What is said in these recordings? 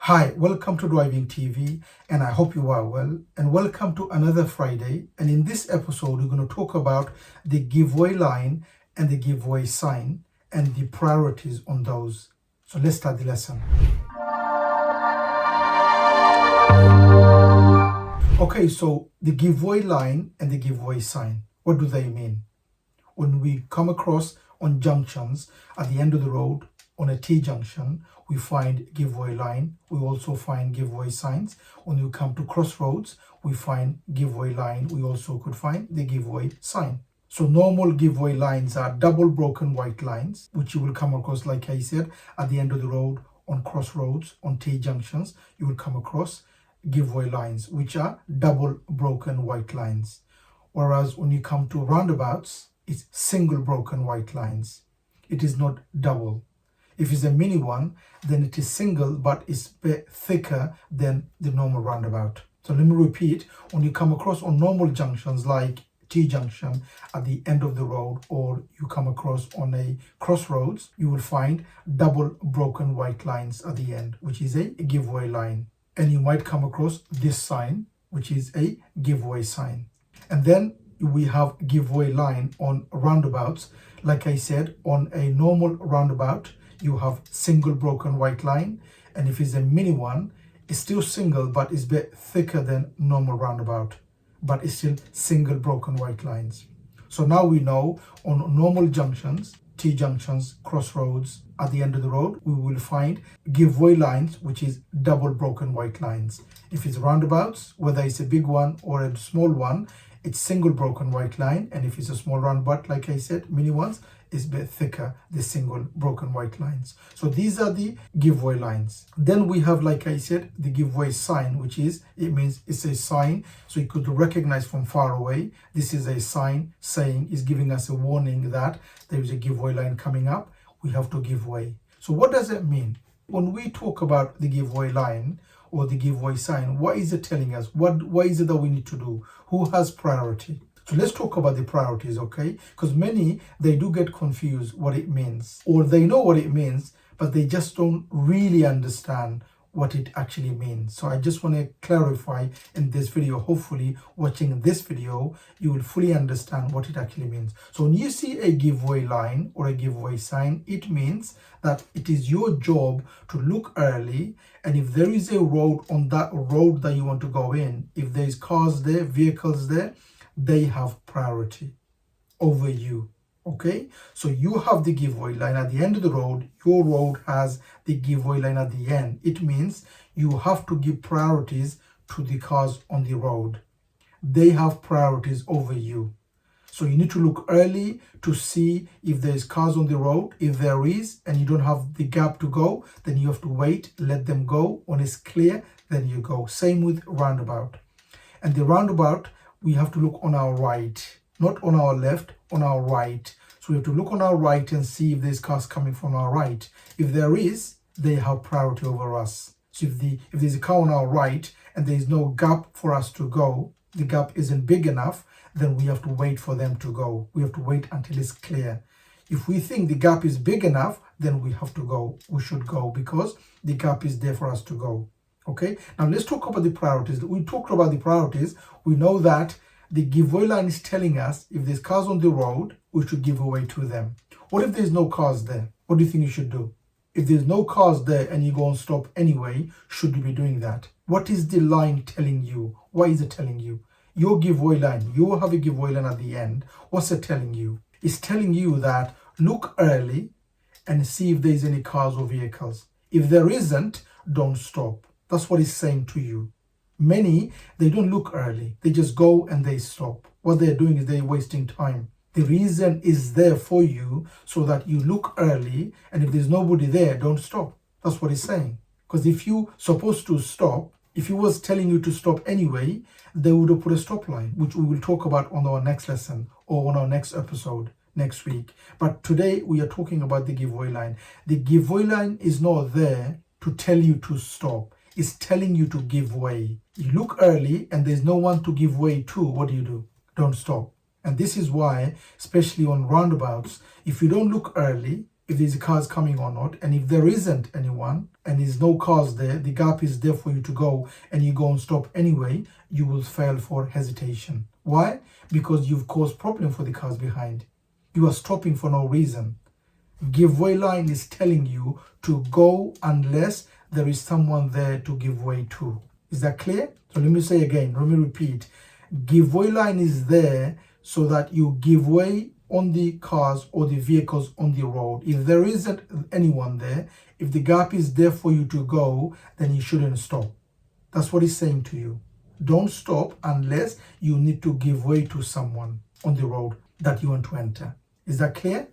Hi, welcome to Driving TV, and I hope you are well. And welcome to another Friday. And in this episode, we're going to talk about the giveaway line and the giveaway sign and the priorities on those. So let's start the lesson. Okay, so the giveaway line and the giveaway sign, what do they mean? When we come across on junctions at the end of the road, on a T-junction, we find giveaway line. We also find giveaway signs. When we come to crossroads, we find giveaway line. We also could find the giveaway sign. So normal giveaway lines are double broken white lines, which you will come across, like I said, at the end of the road, on crossroads, on T-junctions, you will come across giveaway lines, which are double broken white lines. Whereas when you come to roundabouts, it's single broken white lines. It is not double. If it's a mini one, then it is single, but it's a bit thicker than the normal roundabout. So let me repeat, when you come across on normal junctions like T-junction at the end of the road, or you come across on a crossroads, you will find double broken white lines at the end, which is a giveaway line. And you might come across this sign, which is a giveaway sign. And then we have giveaway line on roundabouts. Like I said, on a normal roundabout, you have single broken white line, and if it's a mini one, it's still single, but it's a bit thicker than normal roundabout, but it's still single broken white lines. So now we know on normal junctions, T-junctions, crossroads, at the end of the road, we will find giveaway lines, which is double broken white lines. If it's roundabouts, whether it's a big one or a small one, it's single broken white line. And if it's a small roundabout, like I said, mini ones, is a bit thicker, the single broken white lines. So these are the giveaway lines. Then we have, like I said, the giveaway sign, which is, it means it's a sign. So you could recognize from far away. This is a sign saying, is giving us a warning that there is a giveaway line coming up. We have to give way. So what does it mean? When we talk about the giveaway line or the giveaway sign, what is it telling us? What is it that we need to do? Who has priority? So let's talk about the priorities, okay? Because many, they do get confused what it means, or they know what it means, but they just don't really understand what it actually means. So I just want to clarify in this video. Hopefully watching this video, you will fully understand what it actually means. So when you see a giveaway line or a giveaway sign, it means that it is your job to look early, and if there is a road, on that road that you want to go in, if there is cars there, vehicles there, they have priority over you. Okay, so you have the giveaway line at the end of the road. Your road has the giveaway line at the end. It means you have to give priorities to the cars on the road. They have priorities over you. So you need to look early to see if there's cars on the road. If there is, and you don't have the gap to go, then you have to wait, let them go. When it's clear, then you go. Same with roundabout. And the roundabout, we have to look on our right, not on our left, on our right. So we have to look on our right and see if there's cars coming from our right. If there is, they have priority over us. So if there's a car on our right and there is no gap for us to go, the gap isn't big enough, then we have to wait for them to go. We have to wait until it's clear. If we think the gap is big enough, then we have to go. We should go because the gap is there for us to go. Okay, now let's talk about the priorities. We talked about the priorities. We know that the giveaway line is telling us if there's cars on the road, we should give away to them. What if there's no cars there? What do you think you should do? If there's no cars there and you go and stop anyway, should you be doing that? What is the line telling you? What is it telling you? Your giveaway line, you have a giveaway line at the end. What's it telling you? It's telling you that look early and see if there's any cars or vehicles. If there isn't, don't stop. That's what it's saying to you. Many, they don't look early. They just go and they stop. What they're doing is they're wasting time. The reason is there for you so that you look early, and if there's nobody there, don't stop. That's what it's saying. Because if you're supposed to stop, if he was telling you to stop anyway, they would have put a stop line, which we will talk about on our next lesson or on our next episode next week. But today we are talking about the giveaway line. The giveaway line is not there to tell you to stop. It's telling you to give way. You look early and there's no one to give way to. What do? Don't stop. And this is why, especially on roundabouts, if you don't look early, if there's cars coming or not. And if there isn't anyone and there's no cars there, the gap is there for you to go, and you go and stop anyway, you will fail for hesitation. Why? Because you've caused problem for the cars behind. You are stopping for no reason. Giveaway line is telling you to go unless there is someone there to give way to. Is that clear? So let me say again, let me repeat. Giveaway line is there so that you give way on the cars or the vehicles on the road. If there isn't anyone there, if the gap is there for you to go, then you shouldn't stop. That's what he's saying to you. Don't stop unless you need to give way to someone on the road that you want to enter. Is that clear?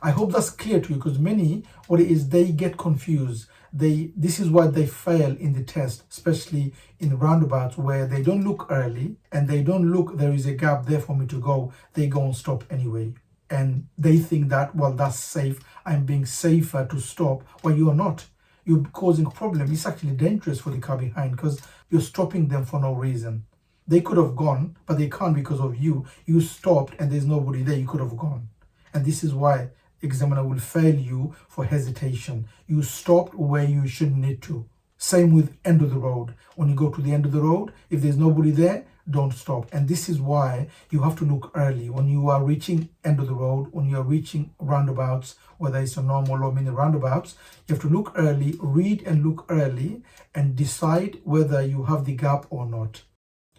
I hope that's clear to you, because many, what it is, they get confused. This is why they fail in the test, especially in roundabouts where they don't look early and they don't look, there is a gap there for me to go. They go and stop anyway. And they think that, well, that's safe. I'm being safer to stop. Well, you are not. You're causing a problem. It's actually dangerous for the car behind because you're stopping them for no reason. They could have gone, but they can't because of you. You stopped and there's nobody there. You could have gone. And this is why examiner will fail you for hesitation. You stopped where you shouldn't need to. Same with end of the road. When you go to the end of the road, if there's nobody there, don't stop. And this is why you have to look early. When you are reaching end of the road, when you are reaching roundabouts, whether it's a normal or mini roundabouts, you have to look early, read and look early, and decide whether you have the gap or not.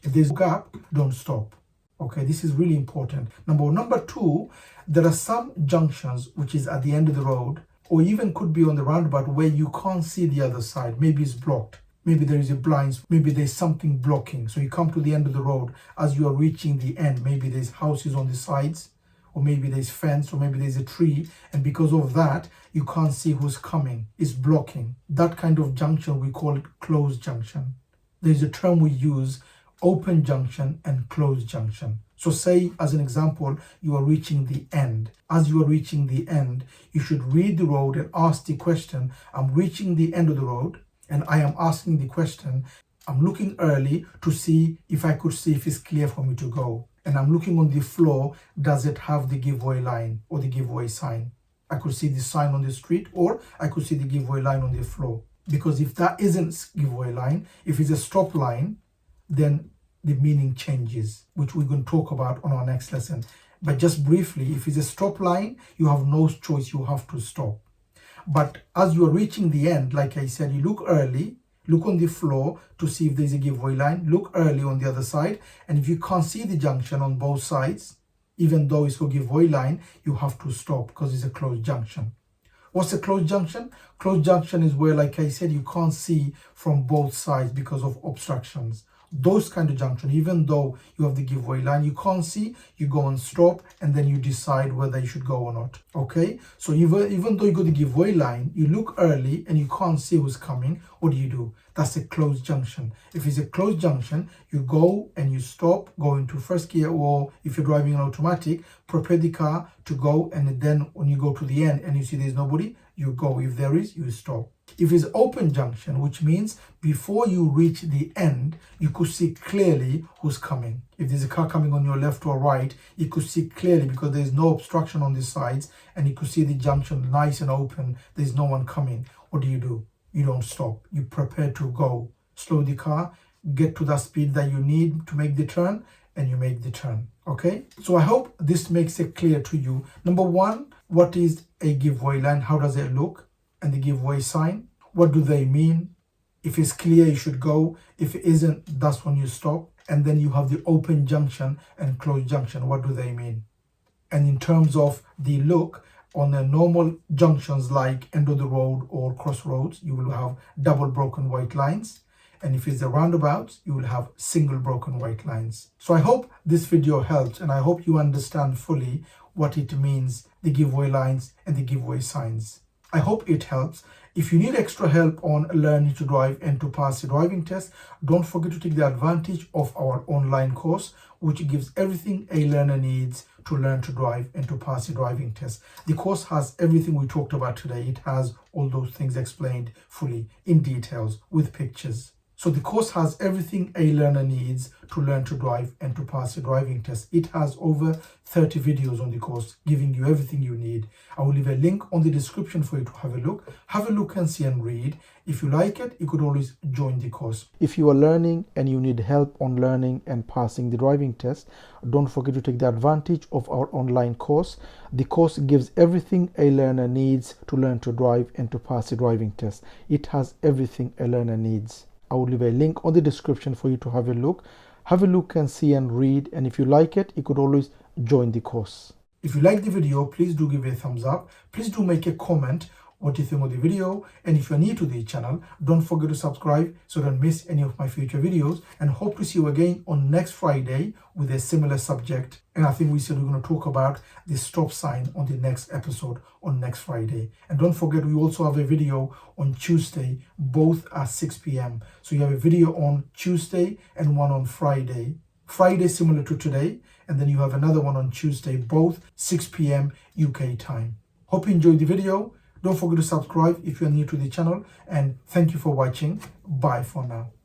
If there's a gap, don't stop. Okay, this is really important. Number one. Number two, there are some junctions which is at the end of the road, or even could be on the roundabout, where you can't see the other side. Maybe it's blocked. Maybe there is a blind, maybe there's something blocking. So you come to the end of the road as you are reaching the end. Maybe there's houses on the sides, or maybe there's fence, or maybe there's a tree. And because of that, you can't see who's coming. It's blocking. That kind of junction, we call it closed junction. There's a term we use, open junction and closed junction. So say, as an example, you are reaching the end. As you are reaching the end, you should read the road and ask the question, I'm reaching the end of the road, and I am asking the question, I'm looking early to see if I could see if it's clear for me to go. And I'm looking on the floor, does it have the giveaway line or the giveaway sign? I could see the sign on the street, or I could see the giveaway line on the floor. Because if that isn't giveaway line, if it's a stop line, then the meaning changes, which we're going to talk about on our next lesson. But just briefly, if it's a stop line, you have no choice, you have to stop. But as you are reaching the end, like I said, you look early, look on the floor to see if there's a giveaway line, look early on the other side, and if you can't see the junction on both sides, even though it's a giveaway line, you have to stop because it's a closed junction. What's a closed junction? Closed junction is where, like I said, you can't see from both sides because of obstructions. Those kind of junction, even though you have the giveaway line, you can't see, you go and stop, and then you decide whether you should go or not. Okay, so even though you got the giveaway line, you look early and you can't see who's coming. What do? That's a closed junction. If it's a closed junction, you go and you stop, go into first gear, or if you're driving an automatic, prepare the car to go, and then when you go to the end and you see there's nobody, you go. If there is, you stop. If it's open junction, which means before you reach the end, you could see clearly who's coming. If there's a car coming on your left or right, you could see clearly because there's no obstruction on the sides, and you could see the junction nice and open. There's no one coming. What do? You don't stop. You prepare to go. Slow the car, get to that speed that you need to make the turn, and you make the turn. Okay, so I hope this makes it clear to you. Number one, what is a giveaway line? How does it look? And the giveaway sign, what do they mean? If it's clear, you should go. If it isn't, that's when you stop. And then you have the open junction and closed junction. What do they mean? And in terms of the look, on the normal junctions like end of the road or crossroads, you will have double broken white lines. And if it's a roundabout, you will have single broken white lines. So I hope this video helps, and I hope you understand fully what it means, the giveaway lines and the giveaway signs. I hope it helps. If you need extra help on learning to drive and to pass the driving test, don't forget to take the advantage of our online course, which gives everything a learner needs to learn to drive and to pass the driving test. The course has everything we talked about today. It has all those things explained fully in details with pictures. So the course has everything a learner needs to learn to drive and to pass a driving test. It has over 30 videos on the course, giving you everything you need. I will leave a link on the description for you to have a look. Have a look and see and read. If you like it, you could always join the course. If you are learning and you need help on learning and passing the driving test, don't forget to take the advantage of our online course. The course gives everything a learner needs to learn to drive and to pass the driving test. It has everything a learner needs. I will leave a link on the description for you to have a look. Have a look and see and read. And if you like it, you could always join the course. If you like the video, please do give it a thumbs up. Please do make a comment what you think of the video. And if you're new to the channel, don't forget to subscribe so don't miss any of my future videos. And hope to see you again on next Friday with a similar subject. And I think we said we're going to talk about the stop sign on the next episode on next Friday. And don't forget, we also have a video on Tuesday, both at 6 p.m. So you have a video on Tuesday and one on Friday. Friday similar to today. And then you have another one on Tuesday, both 6 p.m. UK time. Hope you enjoyed the video. Don't forget to subscribe if you're new to the channel. And thank you for watching. Bye for now.